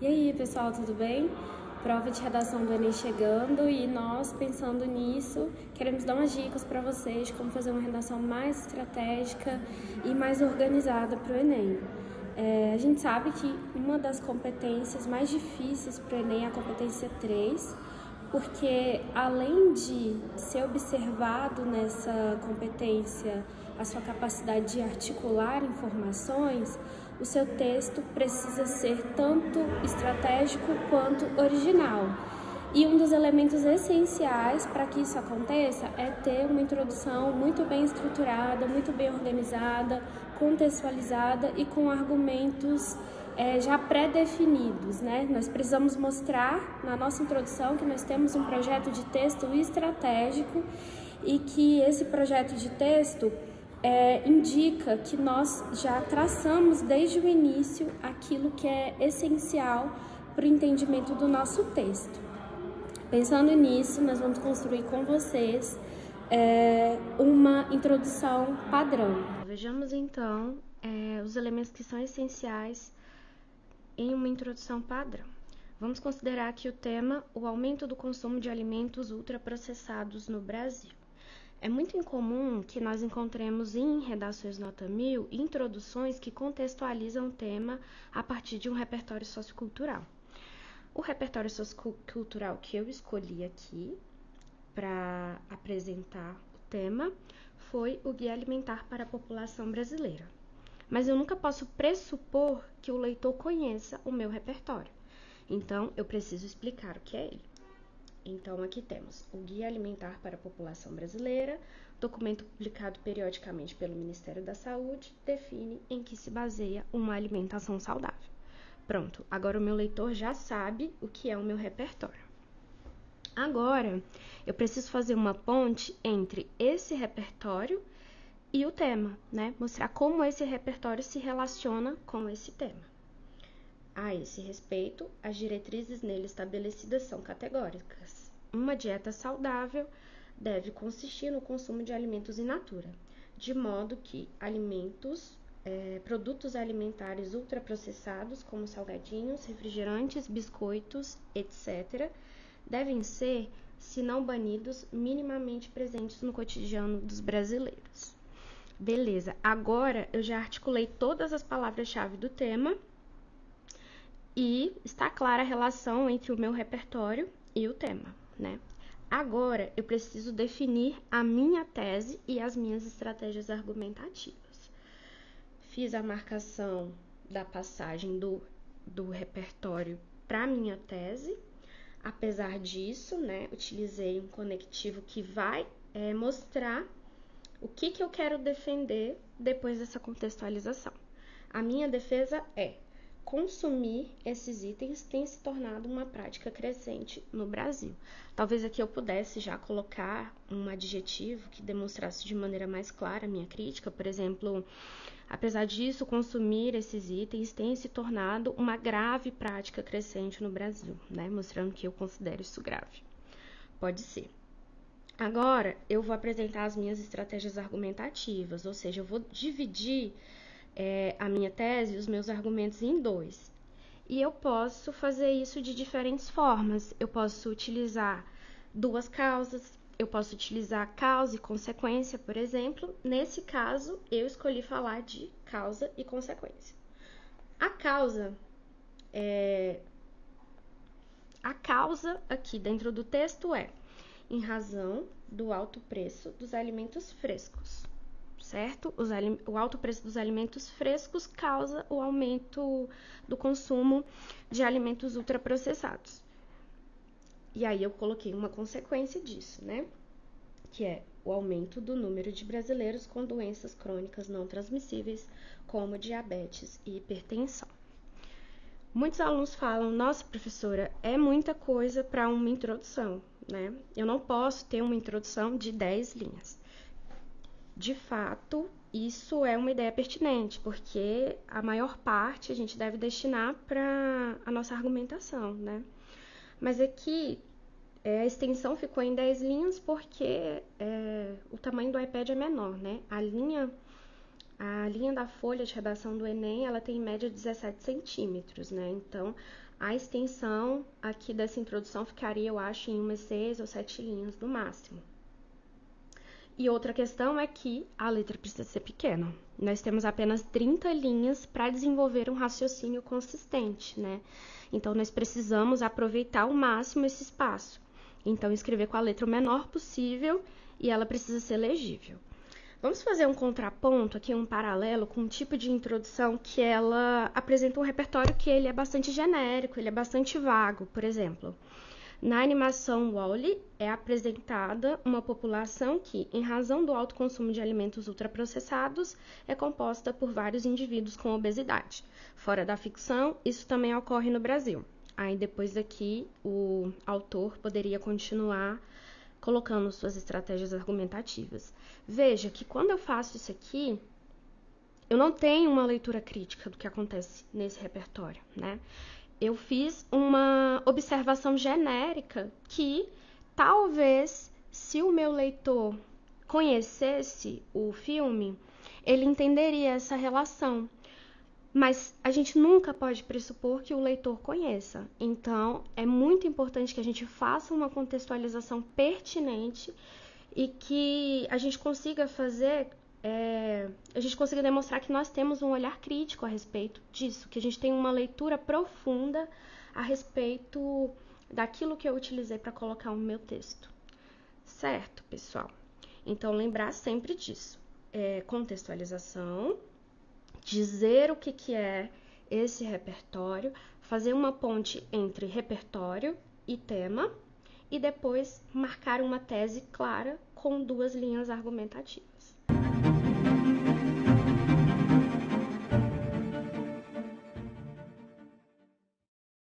E aí, pessoal, tudo bem? Prova de redação do Enem chegando e nós, pensando nisso, queremos dar umas dicas para vocês de como fazer uma redação mais estratégica e mais organizada para o Enem. A gente sabe que uma das competências mais difíceis para o Enem é a competência 3, porque além de ser observado nessa competência a sua capacidade de articular informações, o seu texto precisa ser tanto estratégico quanto original. E um dos elementos essenciais para que isso aconteça é ter uma introdução muito bem estruturada, muito bem organizada, contextualizada e com argumentos já pré-definidos, né? Nós precisamos mostrar na nossa introdução que nós temos um projeto de texto estratégico e que esse projeto de texto indica que nós já traçamos desde o início aquilo que é essencial para o entendimento do nosso texto. Pensando nisso, nós vamos construir com vocês uma introdução padrão. Vejamos então os elementos que são essenciais em uma introdução padrão. Vamos considerar aqui o tema: o aumento do consumo de alimentos ultraprocessados no Brasil. É muito incomum que nós encontremos em redações nota 1000 introduções que contextualizam o tema a partir de um repertório sociocultural. O repertório sociocultural que eu escolhi aqui para apresentar o tema foi o Guia Alimentar para a População Brasileira. Mas eu nunca posso pressupor que o leitor conheça o meu repertório. Então, eu preciso explicar o que é ele. Então, aqui temos o Guia Alimentar para a População Brasileira, documento publicado periodicamente pelo Ministério da Saúde, define em que se baseia uma alimentação saudável. Pronto, agora o meu leitor já sabe o que é o meu repertório. Agora, eu preciso fazer uma ponte entre esse repertório e o tema, né? Mostrar como esse repertório se relaciona com esse tema. A esse respeito, as diretrizes nele estabelecidas são categóricas. Uma dieta saudável deve consistir no consumo de alimentos in natura, de modo que produtos alimentares ultraprocessados, como salgadinhos, refrigerantes, biscoitos, etc., devem ser, se não banidos, minimamente presentes no cotidiano dos brasileiros. Beleza, agora eu já articulei todas as palavras-chave do tema e está clara a relação entre o meu repertório e o tema, né? Agora eu preciso definir a minha tese e as minhas estratégias argumentativas. Fiz a marcação da passagem do repertório para a minha tese. Apesar disso, né, utilizei um conectivo que vai mostrar o que eu quero defender depois dessa contextualização. A minha defesa é: consumir esses itens tem se tornado uma prática crescente no Brasil. Talvez aqui eu pudesse já colocar um adjetivo que demonstrasse de maneira mais clara a minha crítica. Por exemplo, apesar disso, consumir esses itens tem se tornado uma grave prática crescente no Brasil, né? Mostrando que eu considero isso grave. Pode ser. Agora, eu vou apresentar as minhas estratégias argumentativas, ou seja, eu vou dividir a minha tese e os meus argumentos em dois. E eu posso fazer isso de diferentes formas. Eu posso utilizar duas causas, eu posso utilizar causa e consequência, por exemplo. Nesse caso, eu escolhi falar de causa e consequência. A causa aqui dentro do texto é em razão do alto preço dos alimentos frescos, certo? O alto preço dos alimentos frescos causa o aumento do consumo de alimentos ultraprocessados. E aí eu coloquei uma consequência disso, né? Que é o aumento do número de brasileiros com doenças crônicas não transmissíveis, como diabetes e hipertensão. Muitos alunos falam: nossa, professora, é muita coisa para uma introdução, né? Eu não posso ter uma introdução de 10 linhas. De fato, isso é uma ideia pertinente, porque a maior parte a gente deve destinar para a nossa argumentação, né? Mas aqui a extensão ficou em 10 linhas porque o tamanho do iPad é menor, né? A linha A linha da folha de redação do Enem, ela tem em média 17 centímetros, né? Então, a extensão aqui dessa introdução ficaria, eu acho, em umas 6 ou 7 linhas no máximo. E outra questão é que a letra precisa ser pequena. Nós temos apenas 30 linhas para desenvolver um raciocínio consistente, né? Então, nós precisamos aproveitar ao máximo esse espaço. Então, escrever com a letra o menor possível e ela precisa ser legível. Vamos fazer um contraponto aqui, um paralelo com um tipo de introdução que ela apresenta um repertório que ele é bastante genérico, ele é bastante vago, por exemplo. Na animação Wall-E é apresentada uma população que, em razão do alto consumo de alimentos ultraprocessados, é composta por vários indivíduos com obesidade. Fora da ficção, isso também ocorre no Brasil. Aí depois daqui o autor poderia continuar colocando suas estratégias argumentativas. Veja que quando eu faço isso aqui, eu não tenho uma leitura crítica do que acontece nesse repertório, né? Eu fiz uma observação genérica que talvez, se o meu leitor conhecesse o filme, ele entenderia essa relação. Mas a gente nunca pode pressupor que o leitor conheça. Então, é muito importante que a gente faça uma contextualização pertinente e que a gente consiga demonstrar que nós temos um olhar crítico a respeito disso, que a gente tem uma leitura profunda a respeito daquilo que eu utilizei para colocar o meu texto. Certo, pessoal? Então, lembrar sempre disso. Contextualização, dizer o que é esse repertório, fazer uma ponte entre repertório e tema e depois marcar uma tese clara com 2 linhas argumentativas.